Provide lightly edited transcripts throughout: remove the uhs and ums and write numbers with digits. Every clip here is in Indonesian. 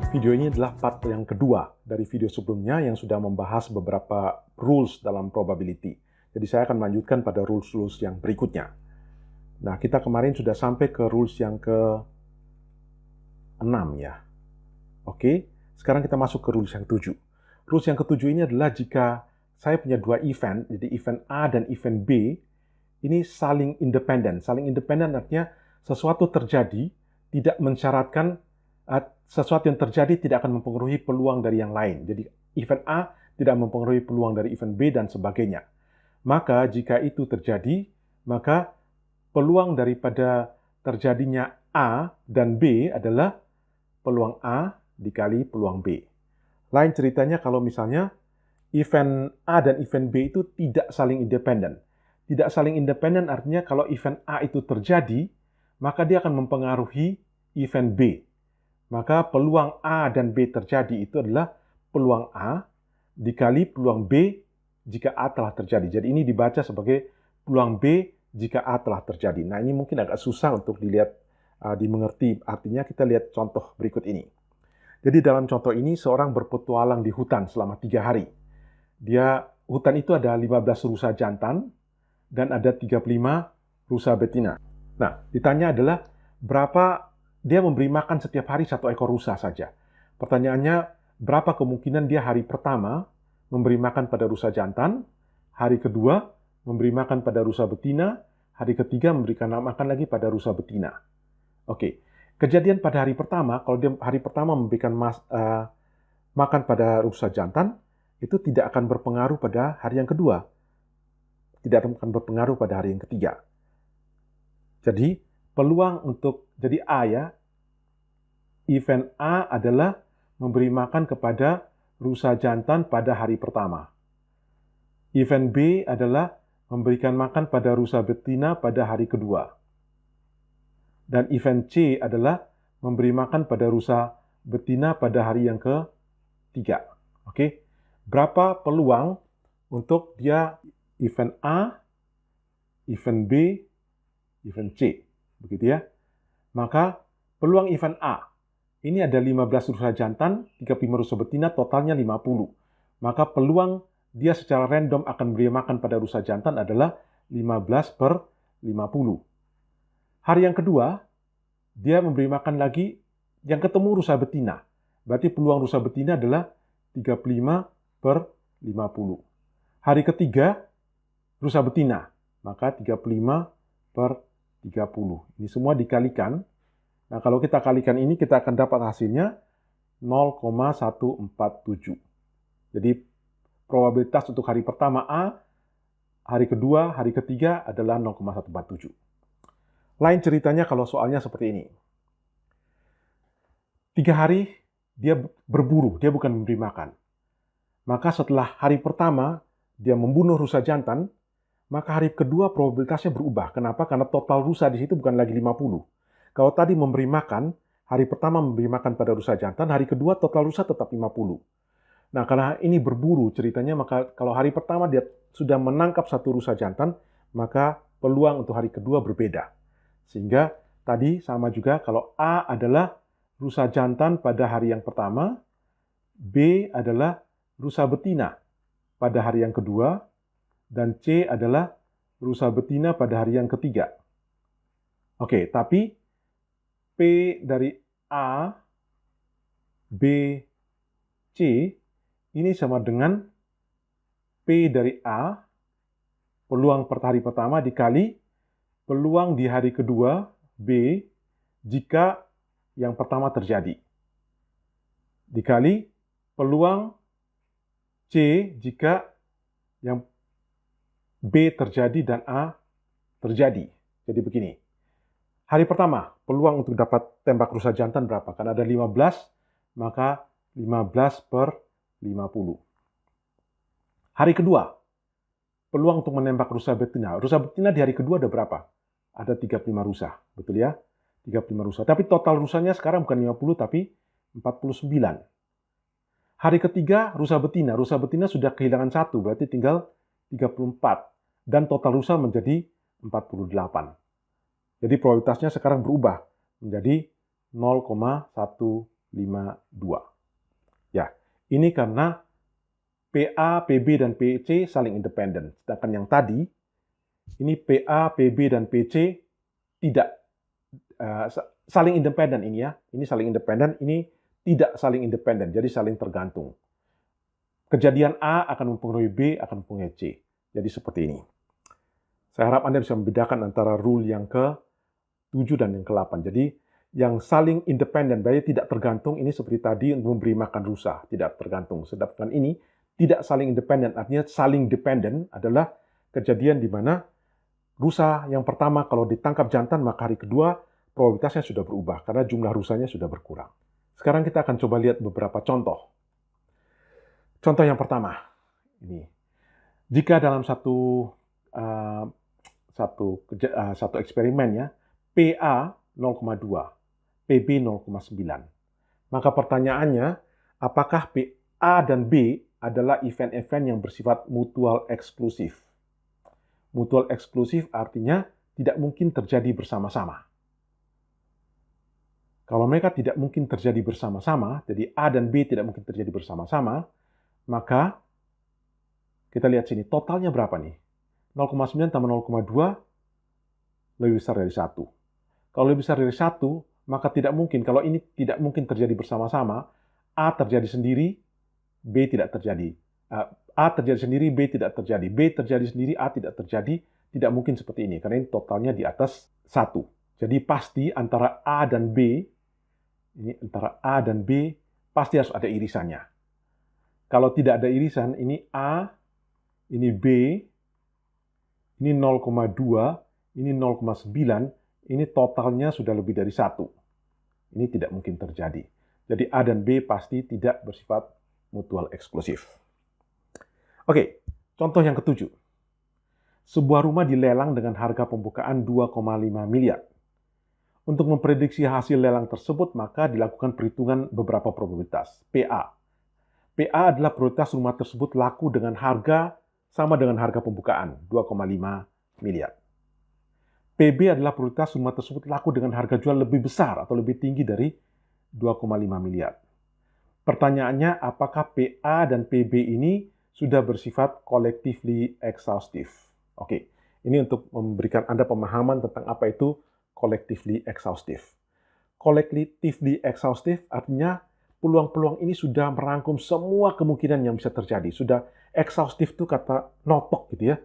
Video ini adalah part yang kedua dari video sebelumnya yang sudah membahas beberapa rules dalam probability. Jadi saya akan melanjutkan pada rules-rules yang berikutnya. Nah, kita kemarin sudah sampai ke rules yang ke-6 ya. Oke, sekarang kita masuk ke rules yang ke-7. Rules yang ke-7 ini adalah jika saya punya dua event, jadi event A dan event B, ini saling independen. Saling independen artinya sesuatu terjadi tidak mensyaratkan sesuatu yang terjadi tidak akan mempengaruhi peluang dari yang lain. Jadi event A tidak mempengaruhi peluang dari event B dan sebagainya. Maka jika itu terjadi, maka peluang daripada terjadinya A dan B adalah peluang A dikali peluang B. Lain ceritanya kalau misalnya event A dan event B itu tidak saling independen. Tidak saling independen artinya kalau event A itu terjadi, maka dia akan mempengaruhi event B. Maka peluang A dan B terjadi itu adalah peluang A dikali peluang B jika A telah terjadi. Jadi ini dibaca sebagai peluang B jika A telah terjadi. Nah, ini mungkin agak susah untuk dilihat, dimengerti. Artinya kita lihat contoh berikut ini. Jadi dalam contoh ini seorang berpetualang di hutan selama 3 hari. Hutan itu ada 15 rusa jantan dan ada 35 rusa betina. Nah, ditanya adalah berapa dia memberi makan setiap hari 1 ekor rusa saja. Pertanyaannya, berapa kemungkinan dia hari pertama memberi makan pada rusa jantan, hari kedua memberi makan pada rusa betina, hari ketiga memberikan makan lagi pada rusa betina. Oke, kejadian pada hari pertama, kalau dia hari pertama memberikan makan pada rusa jantan, itu tidak akan berpengaruh pada hari yang kedua. Tidak akan berpengaruh pada hari yang ketiga. Jadi, peluang jadi A ya, event A adalah memberi makan kepada rusa jantan pada hari pertama. Event B adalah memberikan makan pada rusa betina pada hari kedua. Dan event C adalah memberi makan pada rusa betina pada hari yang ketiga. Oke, berapa peluang untuk dia event A, event B, event C? Begitu ya. Maka peluang event A, ini ada 15 rusa jantan, 35 rusa betina, totalnya 50. Maka peluang dia secara random akan beri makan pada rusa jantan adalah 15/50. Hari yang kedua, dia memberi makan lagi yang ketemu rusa betina. Berarti peluang rusa betina adalah 35/50. Hari ketiga, rusa betina. Maka 35/30. Ini semua dikalikan. Nah, kalau kita kalikan ini, kita akan dapat hasilnya 0,147. Jadi, probabilitas untuk hari pertama A, hari kedua, hari ketiga adalah 0,147. Lain ceritanya kalau soalnya seperti ini. 3 hari dia berburu, dia bukan memberi makan. Maka setelah hari pertama dia membunuh rusa jantan, maka hari kedua probabilitasnya berubah. Kenapa? Karena total rusa di situ bukan lagi 50. Kalau tadi memberi makan, hari pertama memberi makan pada rusa jantan, hari kedua total rusa tetap 50. Nah, karena ini berburu ceritanya, maka kalau hari pertama dia sudah menangkap 1 rusa jantan, maka peluang untuk hari kedua berbeda. Sehingga tadi sama juga kalau A adalah rusa jantan pada hari yang pertama, B adalah rusa betina pada hari yang kedua, dan C adalah rusa betina pada hari yang ketiga. Oke, tapi P dari A, B, C ini sama dengan P dari A, peluang per hari pertama dikali peluang di hari kedua, B, jika yang pertama terjadi. Dikali peluang C jika yang B terjadi dan A terjadi. Jadi begini. Hari pertama, peluang untuk dapat tembak rusa jantan berapa? Karena ada 15, maka 15/50. Hari kedua, peluang untuk menembak rusa betina. Rusa betina di hari kedua ada berapa? Ada 35 rusa, betul ya? 35 rusa. Tapi total rusanya sekarang bukan 50, tapi 49. Hari ketiga, rusa betina. Rusa betina sudah kehilangan 1, berarti tinggal 34. Dan total rusa menjadi 48. Jadi probabilitasnya sekarang berubah menjadi 0,147. Ya, ini karena PA, PB, dan PC saling independen. Sedangkan yang tadi, ini PA, PB, dan PC tidak saling independen ini ya. Ini saling independen, ini tidak saling independen, jadi saling tergantung. Kejadian A akan mempengaruhi B, akan mempengaruhi C. Jadi seperti ini. Saya harap Anda bisa membedakan antara rule yang ke-7 dan yang ke-8. Jadi yang saling independen, berarti tidak tergantung, ini seperti tadi untuk memberi makan rusa, tidak tergantung. Sedangkan ini tidak saling independen, artinya saling dependen adalah kejadian di mana rusa yang pertama kalau ditangkap jantan, maka hari kedua probabilitasnya sudah berubah karena jumlah rusanya sudah berkurang. Sekarang kita akan coba lihat beberapa contoh. Contoh yang pertama, ini. Jika dalam satu eksperimen ya, PA 0,2, PB 0,9. Maka pertanyaannya, apakah A dan B adalah event-event yang bersifat mutual eksklusif? Mutual eksklusif artinya tidak mungkin terjadi bersama-sama. Kalau mereka tidak mungkin terjadi bersama-sama, jadi A dan B tidak mungkin terjadi bersama-sama, maka kita lihat sini, totalnya berapa nih? 0,9 tambah 0,2 lebih besar dari 1. Kalau lebih besar dari 1, maka tidak mungkin, kalau ini tidak mungkin terjadi bersama-sama, A terjadi sendiri, B tidak terjadi. A terjadi sendiri, B tidak terjadi. B terjadi sendiri, A tidak terjadi. Tidak mungkin seperti ini, karena ini totalnya di atas 1. Jadi pasti antara A dan B, ini antara A dan B, pasti harus ada irisannya. Kalau tidak ada irisan, ini A, ini B, ini 0,2, ini 0,9, ini totalnya sudah lebih dari 1. Ini tidak mungkin terjadi. Jadi A dan B pasti tidak bersifat mutual eksklusif. Oke, contoh yang ke-7. Sebuah rumah dilelang dengan harga pembukaan 2,5 miliar. Untuk memprediksi hasil lelang tersebut, maka dilakukan perhitungan beberapa probabilitas. PA. PA adalah probabilitas rumah tersebut laku dengan harga sama dengan harga pembukaan, 2,5 miliar. PB adalah probabilitas rumah tersebut laku dengan harga jual lebih besar atau lebih tinggi dari 2,5 miliar. Pertanyaannya, apakah PA dan PB ini sudah bersifat collectively exhaustive? Oke, ini untuk memberikan Anda pemahaman tentang apa itu collectively exhaustive. Collectively exhaustive artinya peluang-peluang ini sudah merangkum semua kemungkinan yang bisa terjadi. Sudah exhaustive itu kata notok gitu ya.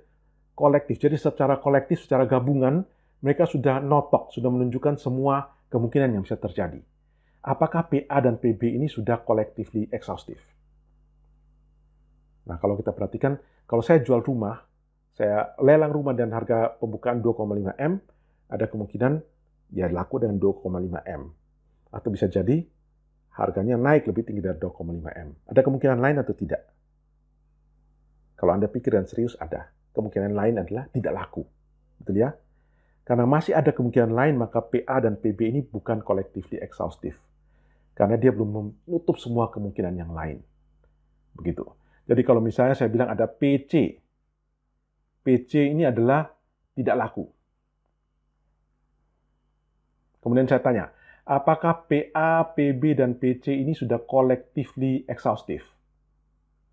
Kolektif. Jadi secara kolektif, secara gabungan, mereka sudah notok, sudah menunjukkan semua kemungkinan yang bisa terjadi. Apakah PA dan PB ini sudah collectively exhaustive? Nah, kalau kita perhatikan, kalau saya jual rumah, saya lelang rumah dan harga pembukaan 2,5 M, ada kemungkinan ya laku dengan 2,5 M. Atau bisa jadi harganya naik lebih tinggi dari 2,5 M. Ada kemungkinan lain atau tidak? Kalau Anda pikir dan serius, ada. Kemungkinan lain adalah tidak laku. Betul ya? Karena masih ada kemungkinan lain, maka PA dan PB ini bukan collectively exhaustive. Karena dia belum menutup semua kemungkinan yang lain. Begitu. Jadi kalau misalnya saya bilang ada PC. PC ini adalah tidak laku. Kemudian saya tanya, apakah PA, PB, dan PC ini sudah collectively exhaustive?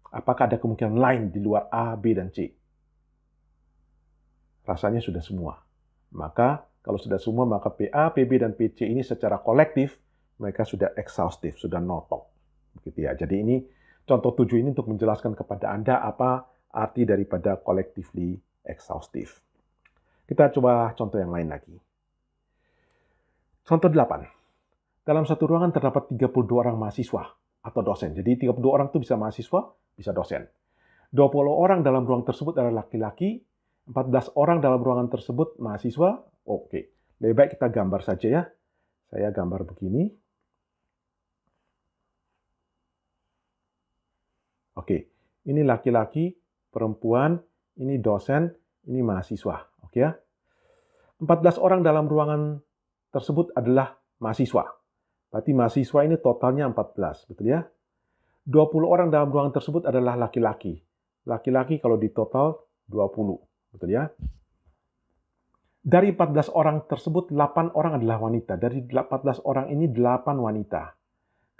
Apakah ada kemungkinan lain di luar A, B, dan C? Rasanya sudah semua. Maka kalau sudah semua, maka PA, PB, dan PC ini secara kolektif, mereka sudah exhaustive, sudah notok. Begitu ya. Jadi ini contoh 7 ini untuk menjelaskan kepada Anda apa arti daripada collectively exhaustive. Kita coba contoh yang lain lagi. Contoh 8. Dalam satu ruangan terdapat 32 orang mahasiswa atau dosen. Jadi 32 orang itu bisa mahasiswa, bisa dosen. 20 orang dalam ruang tersebut adalah laki-laki, 14 orang dalam ruangan tersebut mahasiswa. Oke, lebih baik kita gambar saja ya. Saya gambar begini. Oke, ini laki-laki, perempuan, ini dosen, ini mahasiswa. Oke ya. 14 orang dalam ruangan tersebut adalah mahasiswa. Berarti mahasiswa ini totalnya 14, betul ya? 20 orang dalam ruangan tersebut adalah laki-laki. Laki-laki kalau di total 20, betul ya? Dari 14 orang tersebut, 8 orang adalah wanita. Dari 14 orang ini 8 wanita.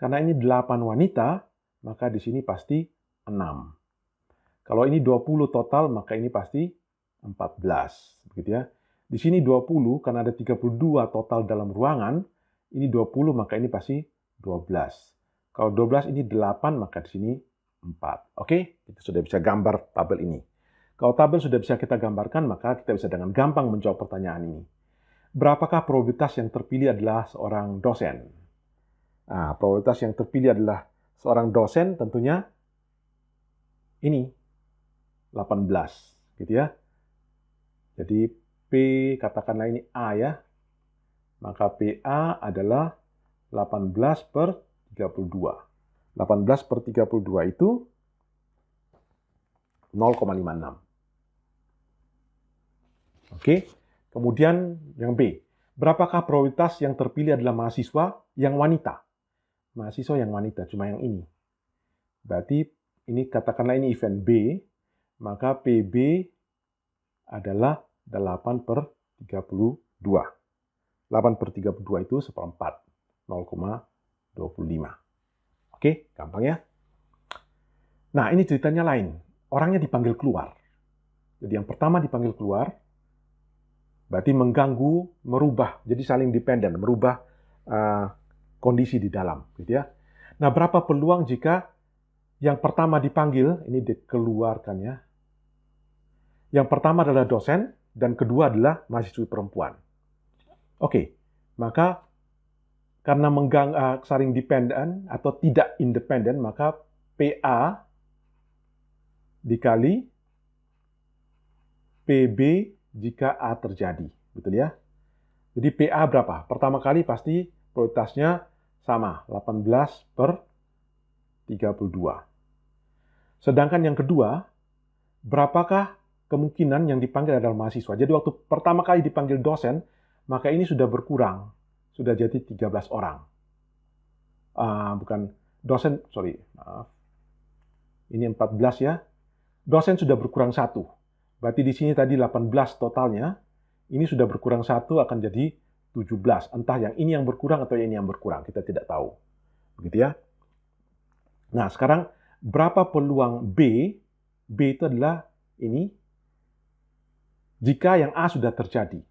Karena ini 8 wanita, maka di sini pasti 6. Kalau ini 20 total, maka ini pasti 14. Begitu ya. Di sini 20, karena ada 32 total dalam ruangan, ini 20, maka ini pasti 12. Kalau 12 ini 8, maka di sini 4. Oke? Kita sudah bisa gambar tabel ini. Kalau tabel sudah bisa kita gambarkan, maka kita bisa dengan gampang menjawab pertanyaan ini. Berapakah probabilitas yang terpilih adalah seorang dosen? Nah, probabilitas yang terpilih adalah seorang dosen tentunya ini 18, gitu ya. Jadi P katakanlah ini A ya. Maka PA adalah 18/32. 18/32 itu 0,56. Oke. Kemudian yang B. Berapakah probabilitas yang terpilih adalah mahasiswa yang wanita? Mahasiswa yang wanita, cuma yang ini. Berarti ini katakanlah ini event B, maka PB adalah 8/32. 8/32 itu seperempat, 0,25. Oke, gampang ya. Nah, ini ceritanya lain. Orangnya dipanggil keluar. Jadi yang pertama dipanggil keluar, berarti mengganggu, merubah, jadi saling dependen, merubah kondisi di dalam, gitu ya. Nah, berapa peluang jika yang pertama dipanggil, ini dikeluarkan ya. Yang pertama adalah dosen, dan kedua adalah mahasiswi perempuan. Oke, maka karena saling dependen atau tidak independen, maka PA dikali PB jika A terjadi, betul ya? Jadi PA berapa? Pertama kali pasti probabilitasnya sama, 18/32. Sedangkan yang kedua, berapakah kemungkinan yang dipanggil adalah mahasiswa? Jadi waktu pertama kali dipanggil dosen, maka ini sudah berkurang. Sudah jadi 13 orang. Bukan dosen, sorry, maaf. Ini 14 ya. Dosen sudah berkurang 1. Berarti di sini tadi 18 totalnya. Ini sudah berkurang 1 akan jadi 17. Entah yang ini yang berkurang atau yang ini yang berkurang. Kita tidak tahu. Begitu ya. Nah, sekarang berapa peluang B? B itu adalah ini. Jika yang A sudah terjadi.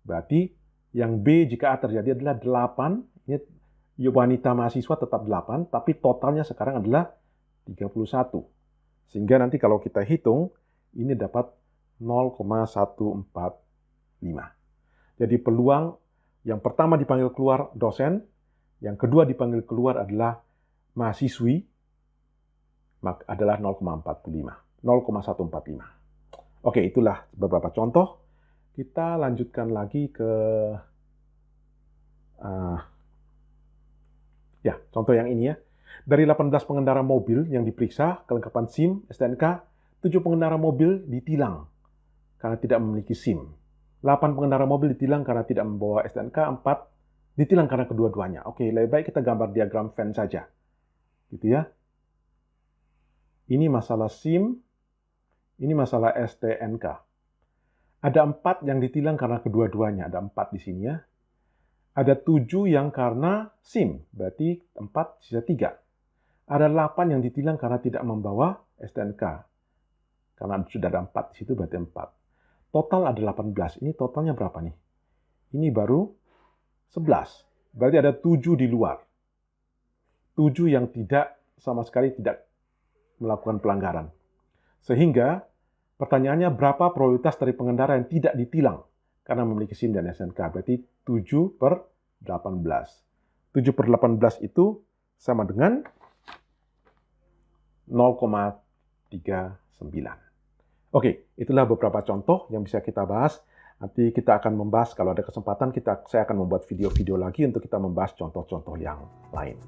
Berarti yang B jika A terjadi adalah 8. Ini wanita mahasiswa tetap 8. Tapi totalnya sekarang adalah 31. Sehingga nanti kalau kita hitung, ini dapat 0,145. Jadi peluang yang pertama dipanggil keluar dosen, yang kedua dipanggil keluar adalah mahasiswi, adalah 0,145. Oke, itulah beberapa contoh. Kita lanjutkan lagi ke contoh yang ini ya. Dari 18 pengendara mobil yang diperiksa, kelengkapan SIM, STNK, 7 pengendara mobil ditilang karena tidak memiliki SIM. 8 pengendara mobil ditilang karena tidak membawa STNK, 4 ditilang karena kedua-duanya. Oke, lebih baik kita gambar diagram Venn saja. Gitu ya. Ini masalah SIM, ini masalah STNK. Ada 4 yang ditilang karena kedua-duanya, ada 4 di sini ya. Ada 7 yang karena SIM, berarti 4 sisa 3. Ada 8 yang ditilang karena tidak membawa STNK. Karena sudah ada 4 di situ, berarti 4. Total ada 18. Ini totalnya berapa nih? Ini baru 11. Berarti ada 7 di luar. 7 yang tidak sama sekali tidak melakukan pelanggaran. Sehingga pertanyaannya berapa probabilitas dari pengendara yang tidak ditilang karena memiliki SIM dan STNK? Berarti 7/18. 7/18 itu sama dengan 0,39. Oke, itulah beberapa contoh yang bisa kita bahas. Nanti kita akan membahas, kalau ada kesempatan, saya akan membuat video-video lagi untuk kita membahas contoh-contoh yang lain.